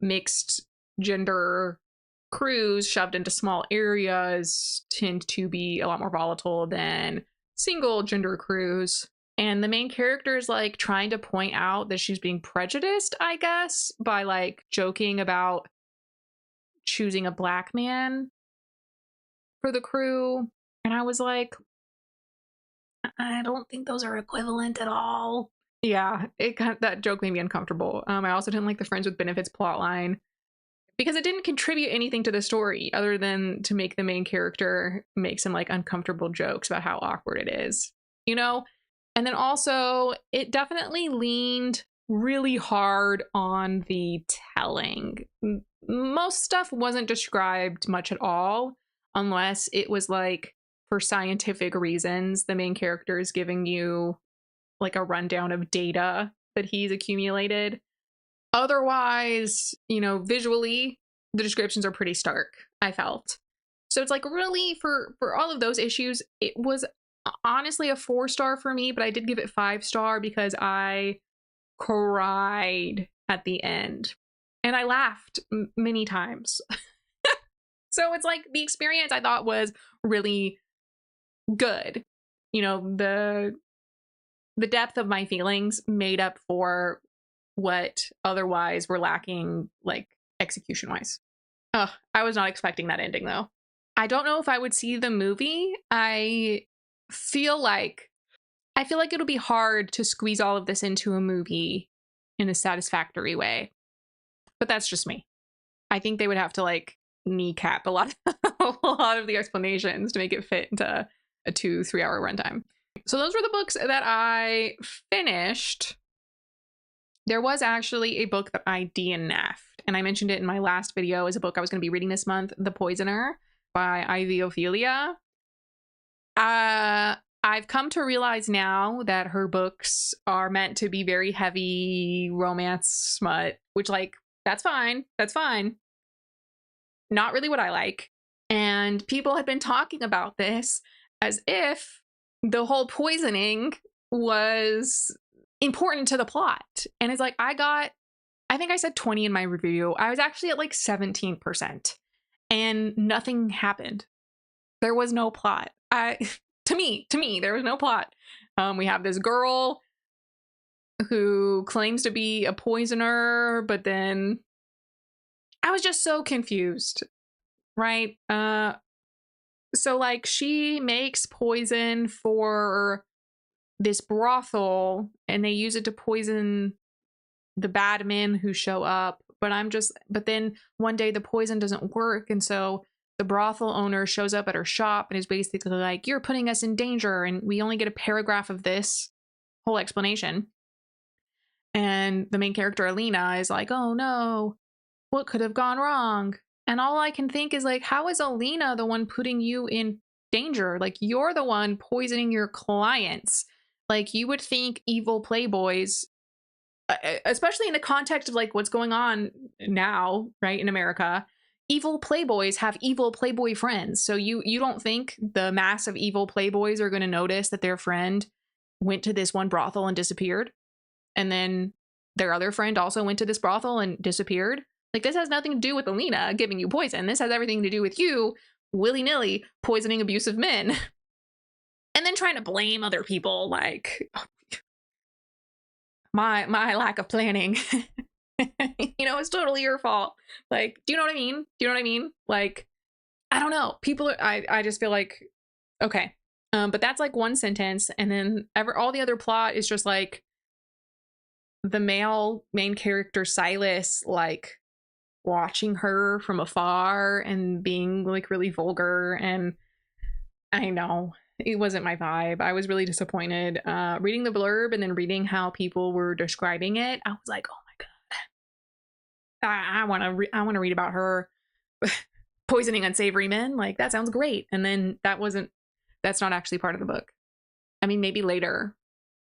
mixed gender crews shoved into small areas tend to be a lot more volatile than single gender crews. And the main character is like trying to point out that she's being prejudiced, I guess, by like joking about choosing a black man for the crew. And I was like, I don't think those are equivalent at all. Yeah, that joke made me uncomfortable. I also didn't like the friends with benefits plotline because it didn't contribute anything to the story other than to make the main character make some like uncomfortable jokes about how awkward it is, And then also, it definitely leaned really hard on the telling. Most stuff wasn't described much at all, unless it was like for scientific reasons. The main character is giving you like a rundown of data that he's accumulated. Otherwise, visually, the descriptions are pretty stark, I felt. So it's like really for all of those issues, it was honestly a 4-star for me, but I did give it 5-star because I cried at the end and I laughed many times. So it's like the experience I thought was really good. The depth of my feelings made up for what otherwise were lacking, like execution wise. Ugh, I was not expecting that ending though. I don't know if I would see the movie. I feel like it'll be hard to squeeze all of this into a movie in a satisfactory way. But that's just me. I think they would have to like kneecap a lot of the explanations to make it fit into a 2-3 hour runtime. So those were the books that I finished. There was actually a book that I DNF'd, and I mentioned it in my last video as a book I was going to be reading this month, The Poisoner by Ivy Ophelia. I've come to realize now that her books are meant to be very heavy romance smut, which like, that's fine. That's fine. Not really what I like. And people had been talking about this as if the whole poisoning was important to the plot. And it's like, I think I said 20 in my review. I was actually at like 17% and nothing happened. There was no plot. To me, there was no plot. We have this girl who claims to be a poisoner, but then I was just so confused, right? So like she makes poison for this brothel and they use it to poison the bad men who show up. But then one day the poison doesn't work. And so the brothel owner shows up at her shop and is basically like, you're putting us in danger. And we only get a paragraph of this whole explanation. And the main character, Alina, is like, oh no, what could have gone wrong? And all I can think is like, how is Alina the one putting you in danger? Like, you're the one poisoning your clients. Like, you would think evil playboys, especially in the context of like what's going on now, right, in America, evil playboys have evil playboy friends. So you don't think the mass of evil playboys are going to notice that their friend went to this one brothel and disappeared, and then their other friend also went to this brothel and disappeared? Like, this has nothing to do with Alina giving you poison. This has everything to do with you willy-nilly poisoning abusive men and then trying to blame other people, like my lack of planning. It's totally your fault. Like, do you know what I mean? Like, I don't know. I just feel like, okay. But that's like one sentence. And then all the other plot is just like the male main character Silas, like watching her from afar and being like really vulgar. And I know it wasn't my vibe. I was really disappointed. Reading the blurb and then reading how people were describing it, I was like, oh my god, I want to read about her poisoning unsavory men. Like, that sounds great. And then that's not actually part of the book. I mean, maybe later,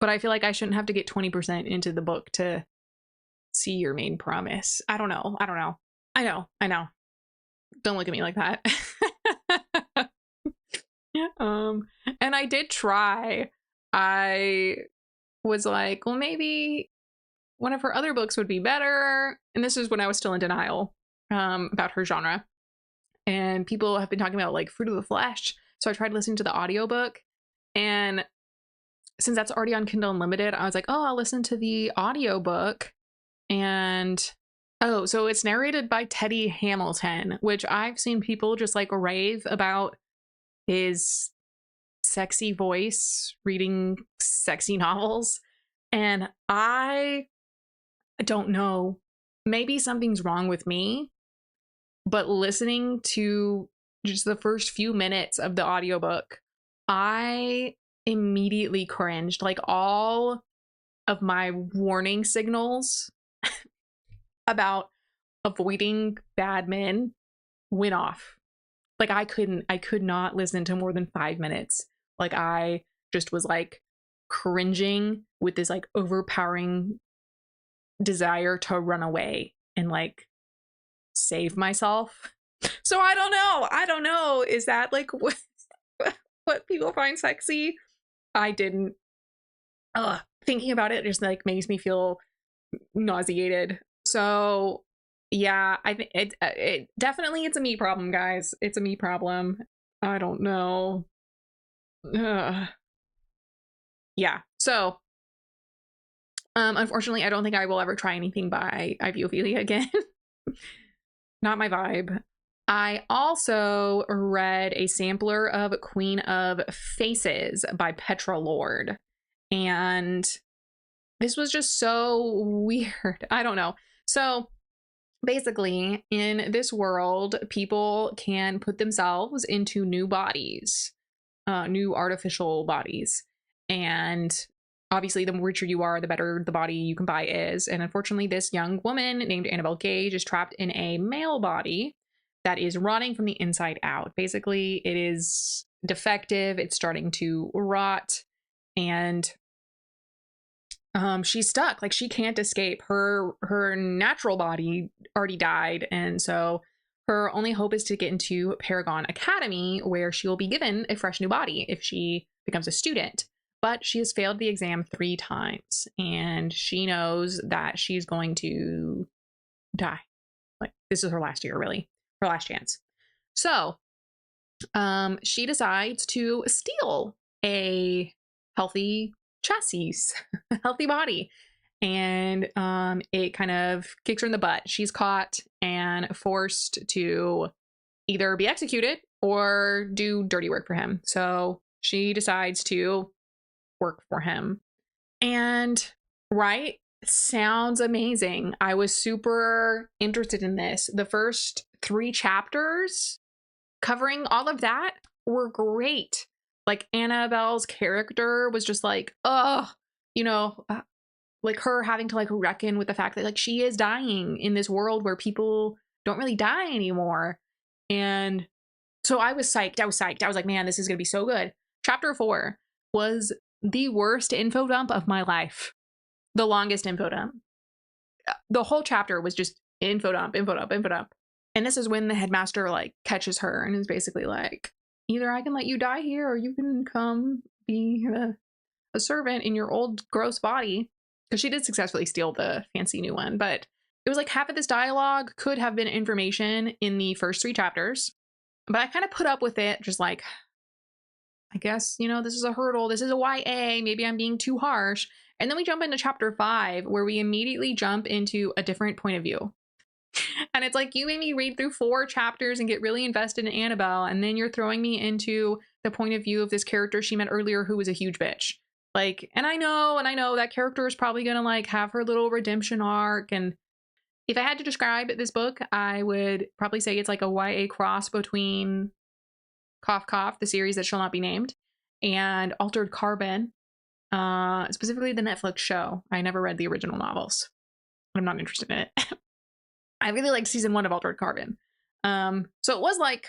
but I feel like I shouldn't have to get 20% into the book to see your main promise. I don't know. I know. Don't look at me like that. And I did try. I was like, well, maybe one of her other books would be better. And this is when I was still in denial about her genre. And people have been talking about like Fruit of the Flesh. So I tried listening to the audiobook. And since that's already on Kindle Unlimited, I was like, oh, I'll listen to the audiobook. And oh, so it's narrated by Teddy Hamilton, which I've seen people just like rave about his sexy voice reading sexy novels. And I don't know, maybe something's wrong with me, but listening to just the first few minutes of the audiobook, I immediately cringed. Like, all of my warning signals about avoiding bad men went off. Like, I could not listen to more than 5 minutes. Like, I just was like cringing with this like overpowering desire to run away and like save myself. So I don't know. Is that like what people find sexy? I didn't. Thinking about it just like makes me feel nauseated. So yeah, I think it definitely, it's a me problem, guys. It's a me problem. I don't know. Ugh. Yeah. So unfortunately, I don't think I will ever try anything by Ivy Ophelia again. Not my vibe. I also read a sampler of Queen of Faces by Petra Lord. And this was just so weird. I don't know. So basically, in this world, people can put themselves into new bodies, new artificial bodies. And obviously, the richer you are, the better the body you can buy is. And unfortunately, this young woman named Annabelle Gage is trapped in a male body that is rotting from the inside out. Basically, it is defective. It's starting to rot. And she's stuck. Like, she can't escape. Her natural body already died. And so her only hope is to get into Paragon Academy, where she will be given a fresh new body if she becomes a student. But she has failed the exam 3 times, and she knows that she's going to die. Like, this is her last year, really. Her last chance. So she decides to steal a healthy chassis, healthy body. And it kind of kicks her in the butt. She's caught and forced to either be executed or do dirty work for him. So she decides to work for him. And right, sounds amazing. I was super interested in this. The first 3 chapters covering all of that were great. Like, Annabelle's character was just like, like her having to like reckon with the fact that like she is dying in this world where people don't really die anymore. And so I was psyched. I was like, man, this is going to be so good. Chapter 4 was the worst info dump of my life. The longest info dump. The whole chapter was just info dump. And this is when the headmaster like catches her and is basically like, either I can let you die here or you can come be a servant in your old gross body. Because she did successfully steal the fancy new one. But it was like half of this dialogue could have been information in the first 3 chapters. But I kind of put up with it, just like, I guess, this is a hurdle. This is a YA. Maybe I'm being too harsh. And then we jump into chapter 5, where we immediately jump into a different point of view. And it's like, you made me read through 4 chapters and get really invested in Annabelle, and then you're throwing me into the point of view of this character she met earlier who was a huge bitch. Like, and I know that character is probably gonna like have her little redemption arc. And if I had to describe this book, I would probably say it's like a YA cross between Cough Cough, the series that shall not be named, and Altered Carbon, specifically the Netflix show. I never read the original novels. I'm not interested in it. I really liked season 1 of Altered Carbon. So it was like,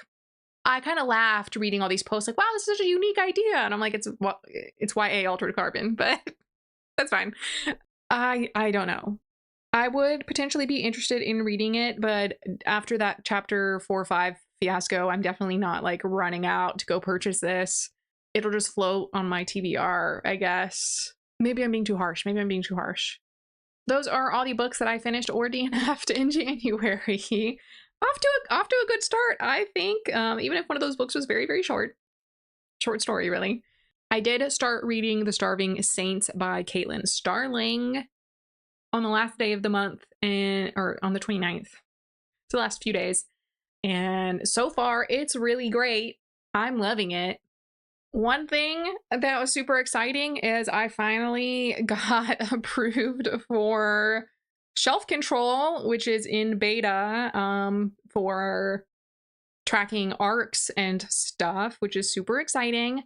I kind of laughed reading all these posts like, wow, this is such a unique idea. And I'm like, it's YA Altered Carbon, but that's fine. I don't know. I would potentially be interested in reading it, but after that chapter 4 or 5 fiasco, I'm definitely not like running out to go purchase this. It'll just float on my TBR, I guess. Maybe I'm being too harsh. Those are all the books that I finished or DNF'd in January. Off to a good start, I think. Even if one of those books was very, very short story, really. I did start reading The Starving Saints by Caitlin Starling on the last day of the month, or on the 29th. It's the last few days. And so far, it's really great. I'm loving it. One thing that was super exciting is I finally got approved for Shelf Control, which is in beta, for tracking arcs and stuff, which is super exciting.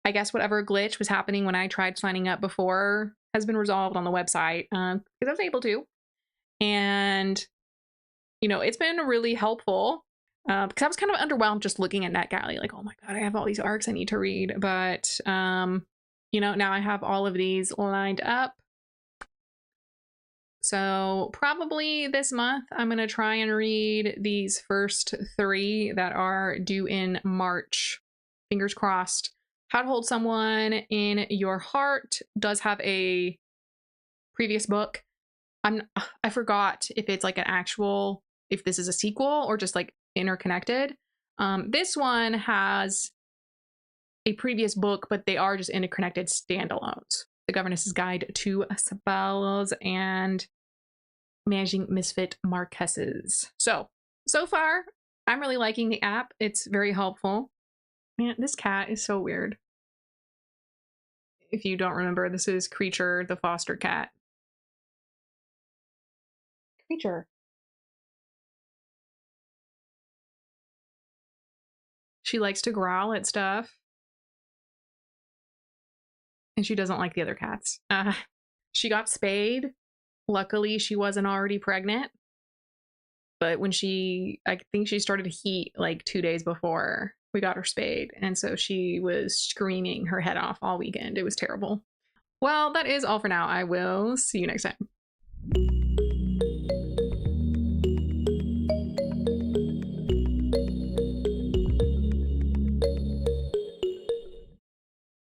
I guess whatever glitch was happening when I tried signing up before has been resolved on the website, because I was able to. And, you know, it's been really helpful, because I was kind of underwhelmed just looking at NetGalley, like, oh my god, I have all these arcs I need to read. But, you know, now I have all of these lined up. So probably this month, I'm going to try and read these first 3 that are due in March. Fingers crossed. How to Hold Someone in Your Heart does have a previous book. I forgot if it's like an actual, if this is a sequel or just like interconnected. This one has a previous book, but they are just interconnected standalones. The Governess's Guide to Spells and Managing Misfit Marquesses. So far, I'm really liking the app. It's very helpful. Man, this cat is so weird. If you don't remember, this is Creature, the foster cat. Creature. She likes to growl at stuff. And she doesn't like the other cats. She got spayed. Luckily, she wasn't already pregnant. But when I think she started to heat like 2 days before we got her spayed. And so she was screaming her head off all weekend. It was terrible. Well, that is all for now. I will see you next time.